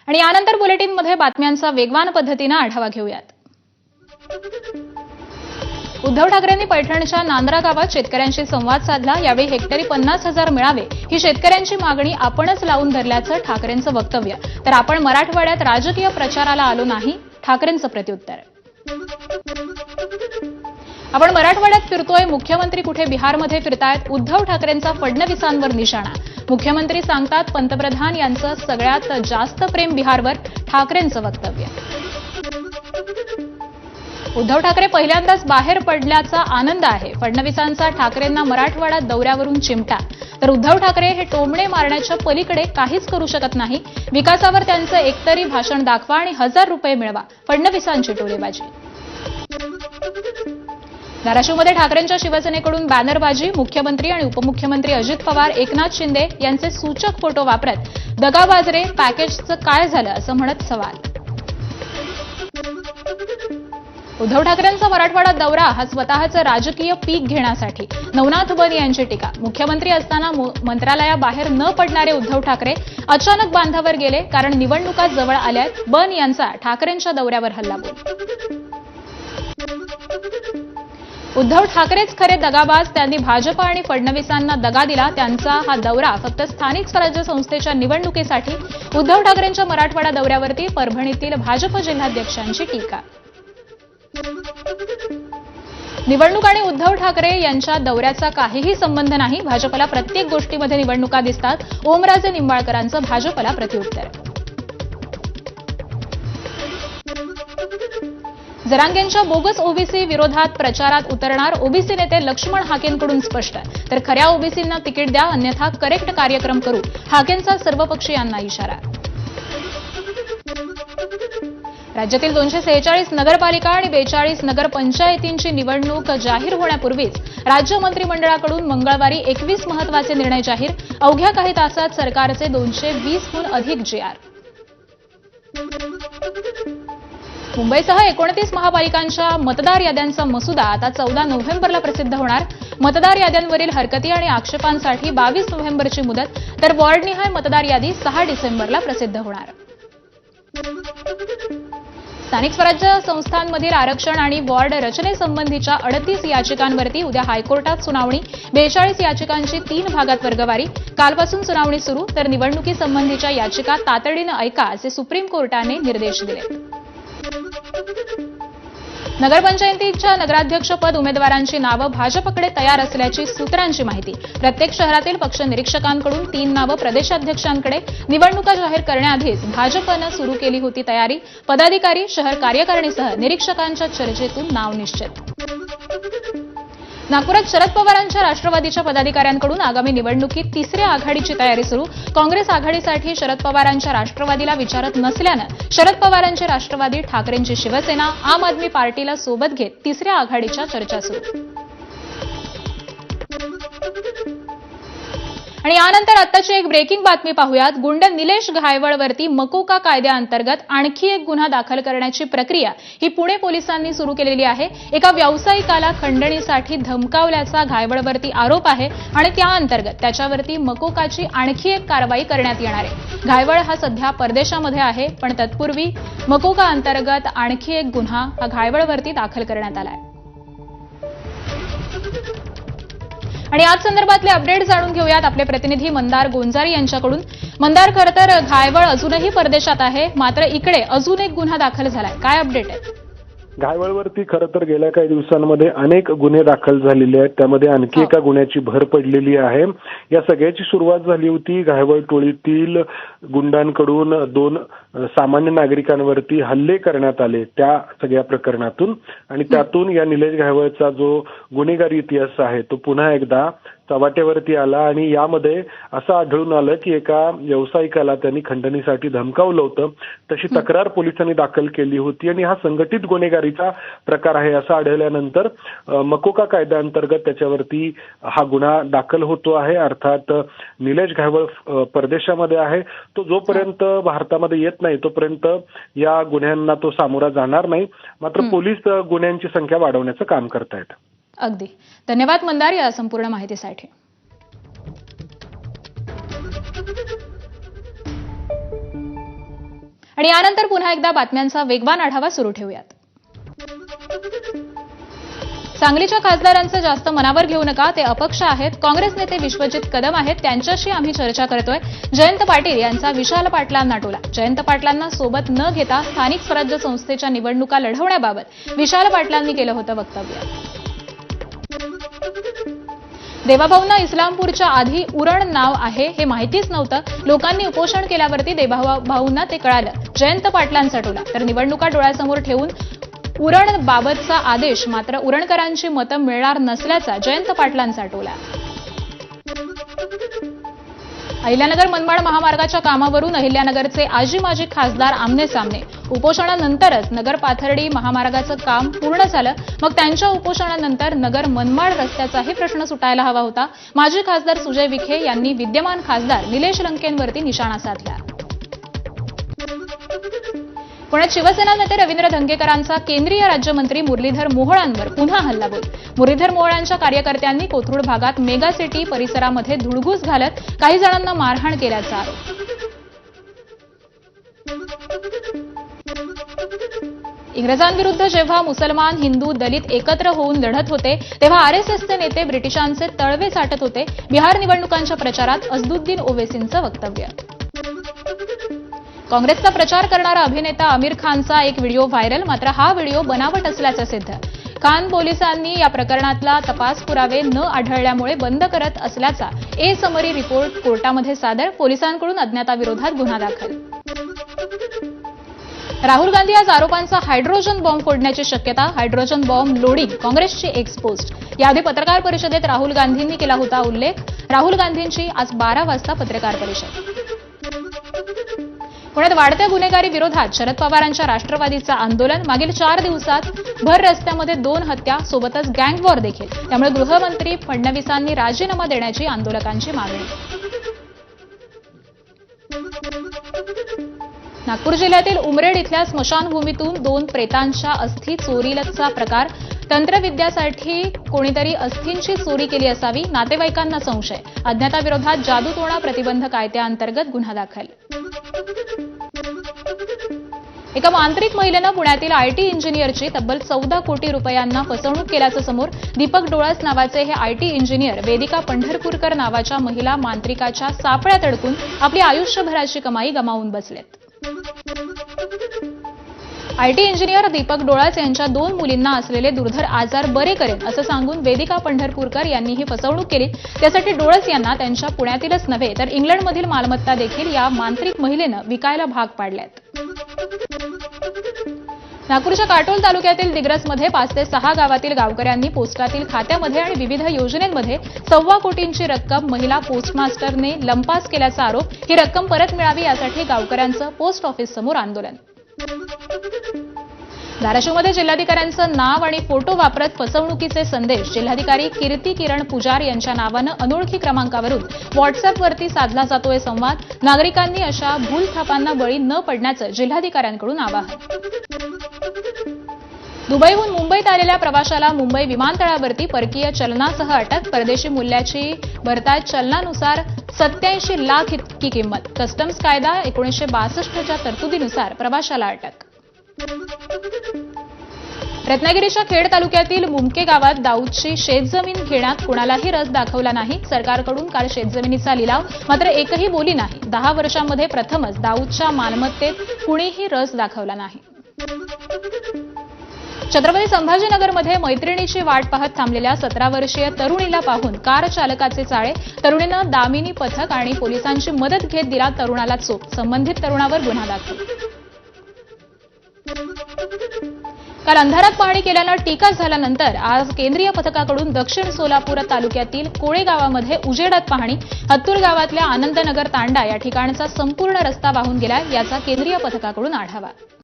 आणि यानंतर बुलेटिनमध्ये बातम्यांचा वेगवान पद्धतीने आढावा घेऊयात। उद्धव ठाकरेंनी पैठणच्या नांद्रा गावात शेतकऱ्यांशी संवाद साधला। यावेळी हेक्टरी 50,000 मिळावे ही शेतकऱ्यांची मागणी आपणच लावून धरल्याचं ठाकरेंचं वक्तव्य। तर आपण मराठवाड्यात राजकीय प्रचाराला आलो नाही, ठाकरेंचं प्रत्युत्तर। आपण मराठवाड्यात फिरतोय, मुख्यमंत्री कुठे बिहारमध्ये फिरतायत, उद्धव ठाकरेंचा फडणवीसांवर निशाणा। मुख्यमंत्री सांगतात पंतप्रधान यांचं सगळ्यात जास्त प्रेम बिहारवर, ठाकरेंचं वक्तव्य। उद्धव ठाकरे पहिल्यांदाच बाहेर पडल्याचा आनंद आहे। फडणवीसांचा ठाकरेंना मराठवाडा दौऱ्यावरून चिमटा। तर उद्धव ठाकरे हे टोमणे मारण्याच्या पलीकडे काहीच करू शकत नाही। विकासावर त्यांचं एकतरी भाषण दाखवा आणि 1000 रुपये मिळवा, फडणवीसांची टोलेबाजी। धाराशिवमध्ये ठाकरेंच्या शिवसेनेकडून बॅनरबाजी। मुख्यमंत्री आणि उपमुख्यमंत्री अजित पवार, एकनाथ शिंदे यांचे सूचक फोटो वापरत दगाबाज रे, पॅकेजचं काय झालं असं म्हणत सवाल। उद्धव ठाकरेंचा मराठवाडा दौरा हा स्वतःचं राजकीय पीक घेण्यासाठी, नवनाथ बन यांची टीका। मुख्यमंत्री असताना मंत्रालयाबाहेर न पडणारे उद्धव ठाकरे अचानक बांधावर गेले, कारण निवडणुका जवळ आल्यात। बन यांचा ठाकरेंच्या दौऱ्यावर हल्लाबोल। उद्धव ठाकरेच खरे दगाबाज, त्यांनी भाजप आणि फडणवीसांना दगा दिला। त्यांचा हा दौरा फक्त स्थानिक स्वराज्य संस्थेच्या निवडणुकीसाठी। उद्धव ठाकरेंच्या मराठवाडा दौऱ्यावरती परभणीतील भाजप जिल्हाध्यक्षांची टीका। निवडणूक आणि उद्धव ठाकरे यांच्या दौऱ्याचा काहीही संबंध नाही। भाजपला प्रत्येक गोष्टीमध्ये निवडणुका दिसतात, ओमराजे निंबाळकरांचं भाजपला प्रत्युत्तर। जरांगेंच्या बोगस ओबीसी विरोधात प्रचारात उतरणार, ओबीसी नेते लक्ष्मण हाकेंकडून स्पष्ट। तर खऱ्या ओबीसींना तिकीट द्या, अन्यथा करेक्ट कार्यक्रम करू, हाकेंचा सर्वपक्षीयांना इशारा। राज्यातील 246 नगरपालिका आणि 42 नगरपंचायतींची निवडणूक जाहीर होण्यापूर्वीच राज्य मंत्रिमंडळाकडून मंगळवारी 21 महत्त्वाचे निर्णय जाहीर। अवघ्या काही तासात सरकारचे 220हून अधिक GR। मुंबईसह 29 महापालिकांच्या मतदार याद्यांचा मसुदा आता 14 नोव्हेंबरला प्रसिद्ध होणार। मतदार याद्यांवरील हरकती आणि आक्षेपांसाठी 22 नोव्हेंबरची मुदत, तर वॉर्डनिहाय मतदार यादी 6 डिसेंबरला प्रसिद्ध होणार। स्थानिक स्वराज्य संस्थांमधील आरक्षण आणि वॉर्ड रचनेसंबंधीच्या 38 याचिकांवरती उद्या हायकोर्टात सुनावणी। 42 याचिकांची 3 भागात वर्गवारी। कालपासून सुनावणी सुरू, तर निवडणुकीसंबंधीच्या याचिका तातडीनं ऐका असे सुप्रीम कोर्टाने निर्देश दिले। नगरपंचायतीच्या नगराध्यक्षपद उमेदवारांची नावं भाजपकडे तयार असल्याची सूत्रांची माहिती। प्रत्येक शहरातील पक्ष निरीक्षकांकडून 3 नावं प्रदेशाध्यक्षांकडे। निवडणुका जाहीर करण्याआधीच भाजपनं सुरू केली होती तयारी। पदाधिकारी, शहर कार्यकारिणीसह निरीक्षकांच्या चर्चेतून नाव निश्चित। नागपुरात शरद पवारांच्या राष्ट्रवादीच्या पदाधिकाऱ्यांकडून आगामी निवडणुकीत तिसऱ्या आघाडीची तयारी सुरू। काँग्रेस आघाडीसाठी शरद पवारांच्या राष्ट्रवादीला विचारत नसल्यानं शरद पवारांची राष्ट्रवादी, ठाकरेंची शिवसेना, आम आदमी पार्टीला सोबत घेत तिसऱ्या आघाडीच्या चर्चा सुरू। आणि यानंतर आताची एक ब्रेकिंग बातमी पाहूयात। गुंड निलेश घायवळवरती मकोका कायद्याअंतर्गत आणखी एक गुन्हा दाखल करण्याची प्रक्रिया ही पुणे पोलिसांनी सुरू केलेली आहे। एका व्यावसायिकाला खंडणीसाठी धमकावल्याचा घायवळवरती आरोप आहे आणि त्याअंतर्गत त्याच्यावरती मकोकाची आणखी एक कारवाई करण्यात येणार आहे। घायवळ हा सध्या परदेशामध्ये आहे, पण तत्पूर्वी मकोका अंतर्गत आणखी एक गुन्हा हा घायवळवरती दाखल करण्यात आला आहे। आणि याच संदर्भातले अपडेट जाणून घेऊयात आपले प्रतिनिधी मंदार गोंजारी यांच्याकडून। मंदार, खरं तर घायवळ अजूनही परदेशात आहे, मात्र इकडे अजून एक गुन्हा दाखल झालाय, काय अपडेट आहे? घायवळवरती खरं तर गेल्या काही दिवसांमध्ये अनेक गुन्हे दाखल झालेले आहेत, त्यामध्ये आणखी एका गुन्ह्याची भर पडलेली आहे। या सगळ्याची सुरुवात झाली होती घायवळ टोळीतील गुंडांकडून 2 सामान्य नागरिकांवरती हल्ले करण्यात आले त्या सगळ्या प्रकरणातून, आणि त्यातून या निलेश घायवळचा जो गुन्हेगारी इतिहास आहे तो पुन्हा एकदा चव्हाट्यावरती आला। आणि यामध्ये असं आढळून आलं की एका व्यावसायिकाला त्यांनी खंडणीसाठी धमकावलं होतं। तशी तक्रार पोलिसांनी दाखल केली होती आणि हा संघटित गुन्हेगारीचा प्रकार आहे असं आढळल्यानंतर मकोका कायद्याअंतर्गत त्याच्यावरती हा गुन्हा दाखल होतो आहे। अर्थात निलेश घायवळ परदेशामध्ये आहे, तो जोपर्यंत भारतामध्ये येत नाही तोपर्यंत या गुन्ह्यांना तो सामोरा जाणार नाही। मात्र पोलीस गुन्ह्यांची संख्या वाढवण्याचं काम करतायत। अगदी धन्यवाद मंदार या संपूर्ण माहितीसाठी। आणि यानंतर पुन्हा एकदा बातम्यांचा वेगवान आढावा सुरू ठेवूयात. सांगलीच्या खासदारांचं जास्त मनावर घेऊ नका, ते अपक्ष आहेत. काँग्रेस नेते विश्वजित कदम आहेत, त्यांच्याशी आम्ही चर्चा करतोय. जयंत पाटील यांचा विशाल पाटलांना टोला. जयंत पाटलांना सोबत न घेता स्थानिक स्वराज्य संस्थेच्या निवडणुका लढवण्याबाबत विशाल पाटलांनी केलं होतं वक्तव्य. देवाभाऊंना इस्लामपूरच्या आधी उरण नाव आहे हे माहितीच नव्हतं. लोकांनी उपोषण केल्यावरती देवाभाऊंना ते कळालं. जयंत पाटलांचा टोला. तर निवडणुका डोळ्यासमोर ठेवून उरण बाबतचा आदेश मात्र उरणकरांची मतं मिळणार नसल्याचा जयंत पाटलांचा टोला. अहिल्यानगर मनमाड महामार्गाच्या कामावरून अहिल्यानगरचे आजी माजी खासदार आमने सामने. उपोषणानंतरच नगर पाथर्डी महामार्गाचं काम पूर्ण झालं. मग त्यांच्या उपोषणानंतर नगर मनमाड रस्त्याचाही प्रश्न सुटायला हवा होता. माजी खासदार सुजय विखे यांनी विद्यमान खासदार निलेश लंकेंवरती निशाणा साधला. पुण्यात शिवसेना नेते रवींद्र धंगेकरांचा केंद्रीय राज्यमंत्री मुरलीधर मोहोळांवर पुन्हा हल्लाबोल. मुरलीधर मोहोळांच्या कार्यकर्त्यांनी कोथरूड भागात मेगा सिटी परिसरामध्ये धुडगूस घालत काही जणांना मारहाण केल्याचा आरोप. इंग्रजांविरुद्ध जेव्हा मुसलमान हिंदू दलित एकत्र होऊन लढत होते तेव्हा आरएसएसचे नेते ब्रिटिशांचे तळवे चाटत होते. बिहार निवडणुकांच्या प्रचारात असदुद्दीन ओवेसींचं वक्तव्य. काँग्रेसचा प्रचार करणारा अभिनेता आमिर खानचा एक व्हिडिओ व्हायरल. मात्र हा व्हिडिओ बनावट असल्याचं सिद्ध. खान पोलिसांनी या प्रकरणातला तपास पुरावे न आढळल्यामुळे बंद करत असल्याचा ए समरी रिपोर्ट कोर्टामध्ये सादर. पोलिसांकडून अज्ञाताविरोधात गुन्हा दाखल. राहुल गांधी आज आरोपांचा हायड्रोजन बॉम्ब फोडण्याची शक्यता. हायड्रोजन बॉम्ब लोडिंग काँग्रेसची एक्स पोस्ट. याआधी पत्रकार परिषदेत राहुल गांधींनी केला होता उल्लेख. राहुल गांधींची आज 12 वाजता पत्रकार परिषद. पुण्यात वाढत्या गुन्हेगारी विरोधात शरद पवारांच्या राष्ट्रवादीचं आंदोलन. मागील 4 दिवसात भर रस्त्यामध्ये 2 हत्या सोबतच गँगवॉर देखील. त्यामुळे गृहमंत्री फडणवीसांनी राजीनामा देण्याची आंदोलकांची मागणी. नागपूर जिल्ह्यातील उमरेड इथल्या स्मशानभूमीतून 2 प्रेतांच्या अस्थी चोरीचा प्रकार. तंत्रविद्यासाठी कोणीतरी अस्थींची चोरी केली असावी. नातेवाईकांना संशय. अज्ञाताविरोधात जादूटोणा प्रतिबंध कायद्याअंतर्गत गुन्हा दाखल. एका मांत्रिक महिलेनं पुण्यातील आयटी इंजिनियरची तब्बल 14 कोटी रुपयांना फसवणूक केल्याचं समोर. दीपक डोळस नावाचे हे आयटी इंजिनियर वेदिका पंढरपूरकर नावाच्या महिला मांत्रिकाच्या सापळ्यात अडकून आपली आयुष्यभराची कमाई गमावून बसलेत. आयटी इंजिनियर दीपक डोळस यांच्या 2 मुलींना असलेले दुर्धर आजार बरे करेन असं सांगून वेदिका पंढरपूरकर यांनी ही फसवणूक केली. त्यासाठी डोळस यांना त्यांच्या पुण्यातीलच नव्हे तर इंग्लंडमधील मालमत्ता देखील या मांत्रिक महिलेनं विकायला भाग पाडल्यात. नागपूरच्या काटोल तालुक्यातील दिग्रसमध्ये 5 ते 6 गावातील गावकऱ्यांनी पोस्टातील खात्यामध्ये आणि विविध योजनेमध्ये 1.25 कोटींची रक्कम महिला पोस्टमास्टरने लंपास केल्याचा आरोप. ही रक्कम परत मिळावी यासाठी गावकऱ्यांचं पोस्ट ऑफिस समोर आंदोलन. धाराशिवमध्ये जिल्हाधिकाऱ्यांचं नाव आणि फोटो वापरत फसवणुकीचे संदेश. जिल्हाधिकारी कीर्ती किरण पुजार यांच्या नावानं अनोळखी क्रमांकावरून व्हॉट्सअपवरती साधला जातोय संवाद. नागरिकांनी अशा भूलथापांना बळी न पडण्याचं जिल्हाधिकाऱ्यांकडून आवाहन. दुबईहून मुंबईत आलेल्या प्रवाशाला मुंबई विमानतळावरती परकीय चलनासह अटक. परदेशी मूल्याची भरताच चलनानुसार 87 लाख इतकी किंमत. कस्टम्स कायदा 1962च्या तरतुदीनुसार प्रवाशाला अटक. रत्नागिरीच्या खेड तालुक्यातील मुमके गावात दाऊदची शेतजमीन घेण्यात कुणालाही रस दाखवला नाही. सरकारकडून काल शेतजमिनीचा लिलाव. मात्र एकही बोली नाही. 10 वर्षांमध्ये प्रथमच दाऊदच्या मालमत्तेत कुणीही रस दाखवला नाही. छत्रपती संभाजीनगरमध्ये मैत्रिणीची वाट पाहत थांबलेल्या 17 वर्षीय तरुणीला पाहून कार चालकाचे चाळे. तरुणीनं दामिनी पथक आणि पोलिसांची मदत घेत दिला तरुणाला चोप. संबंधित तरुणावर गुन्हा दाखल. काल अंधारात पाहणी केल्यानं टीका झाल्यानंतर आज केंद्रीय पथकाकडून दक्षिण सोलापूर तालुक्यातील कोळे गावामध्ये उजेडात पाहणी. हत्तूर गावातल्या आनंदनगर तांडा या ठिकाणचा संपूर्ण रस्ता वाहून गेला. याचा केंद्रीय पथकाकडून आढावा.